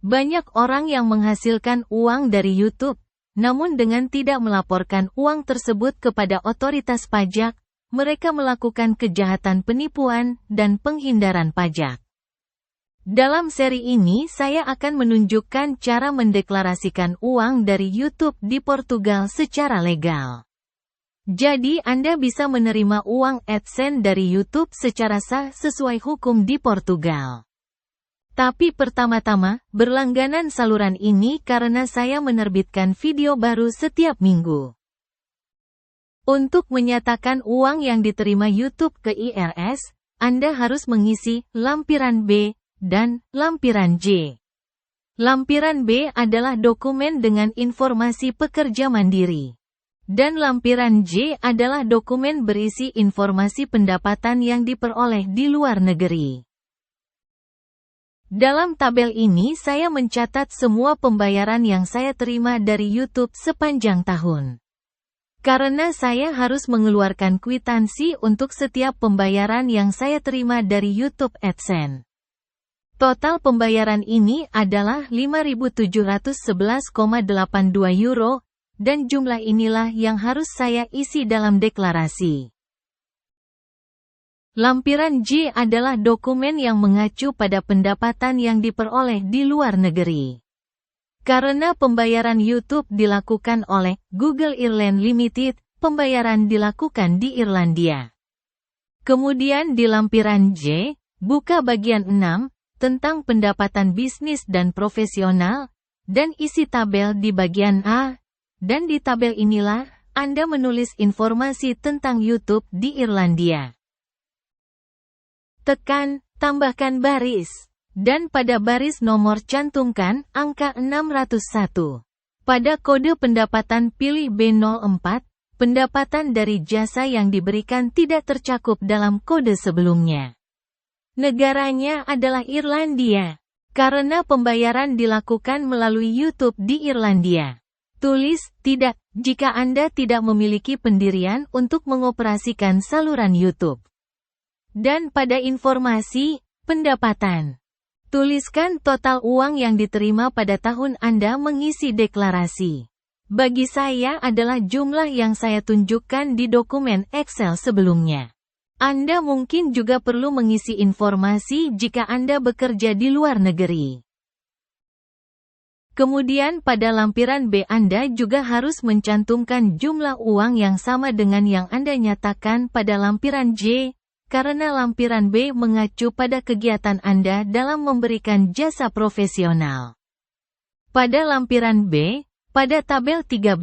Banyak orang yang menghasilkan uang dari YouTube, namun dengan tidak melaporkan uang tersebut kepada otoritas pajak, mereka melakukan kejahatan penipuan dan penghindaran pajak. Dalam seri ini saya akan menunjukkan cara mendeklarasikan uang dari YouTube di Portugal secara legal. Jadi Anda bisa menerima uang AdSense dari YouTube secara sah sesuai hukum di Portugal. Tapi pertama-tama, berlangganan saluran ini karena saya menerbitkan video baru setiap minggu. Untuk menyatakan uang yang diterima YouTube ke IRS, Anda harus mengisi lampiran B dan lampiran J. Lampiran B adalah dokumen dengan informasi pekerja mandiri. Dan lampiran J adalah dokumen berisi informasi pendapatan yang diperoleh di luar negeri. Dalam tabel ini saya mencatat semua pembayaran yang saya terima dari YouTube sepanjang tahun. Karena saya harus mengeluarkan kwitansi untuk setiap pembayaran yang saya terima dari YouTube AdSense. Total pembayaran ini adalah €5.711,82, dan jumlah inilah yang harus saya isi dalam deklarasi. Lampiran J adalah dokumen yang mengacu pada pendapatan yang diperoleh di luar negeri. Karena pembayaran YouTube dilakukan oleh Google Ireland Limited, pembayaran dilakukan di Irlandia. Kemudian di lampiran J, buka bagian 6, tentang pendapatan bisnis dan profesional, dan isi tabel di bagian A, dan di tabel inilah, Anda menulis informasi tentang YouTube di Irlandia. Tekan, tambahkan baris. Dan pada baris nomor cantumkan angka 601. Pada kode pendapatan pilih B04, pendapatan dari jasa yang diberikan tidak tercakup dalam kode sebelumnya. Negaranya adalah Irlandia. Karena pembayaran dilakukan melalui YouTube di Irlandia. Tulis, tidak, jika Anda tidak memiliki pendirian untuk mengoperasikan saluran YouTube. Dan pada informasi, pendapatan. Tuliskan total uang yang diterima pada tahun Anda mengisi deklarasi. Bagi saya adalah jumlah yang saya tunjukkan di dokumen Excel sebelumnya. Anda mungkin juga perlu mengisi informasi jika Anda bekerja di luar negeri. Kemudian pada lampiran B Anda juga harus mencantumkan jumlah uang yang sama dengan yang Anda nyatakan pada lampiran J, karena lampiran B mengacu pada kegiatan Anda dalam memberikan jasa profesional. Pada lampiran B, pada tabel 13,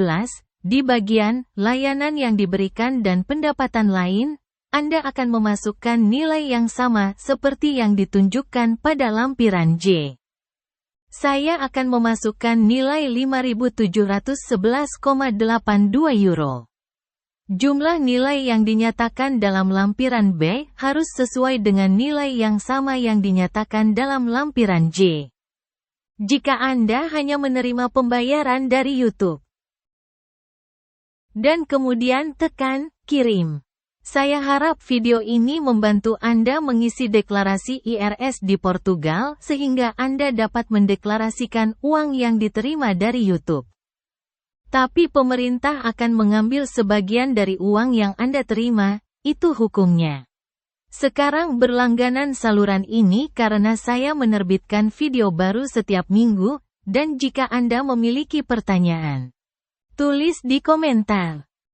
di bagian layanan yang diberikan dan pendapatan lain, Anda akan memasukkan nilai yang sama seperti yang ditunjukkan pada lampiran J. Saya akan memasukkan nilai €5.711,82. Jumlah nilai yang dinyatakan dalam lampiran B harus sesuai dengan nilai yang sama yang dinyatakan dalam lampiran J. Jika Anda hanya menerima pembayaran dari YouTube. Dan kemudian tekan kirim. Saya harap video ini membantu Anda mengisi deklarasi IRS di Portugal sehingga Anda dapat mendeklarasikan uang yang diterima dari YouTube. Tapi pemerintah akan mengambil sebagian dari uang yang Anda terima, itu hukumnya. Sekarang berlangganan saluran ini karena saya menerbitkan video baru setiap minggu, dan jika Anda memiliki pertanyaan, tulis di komentar.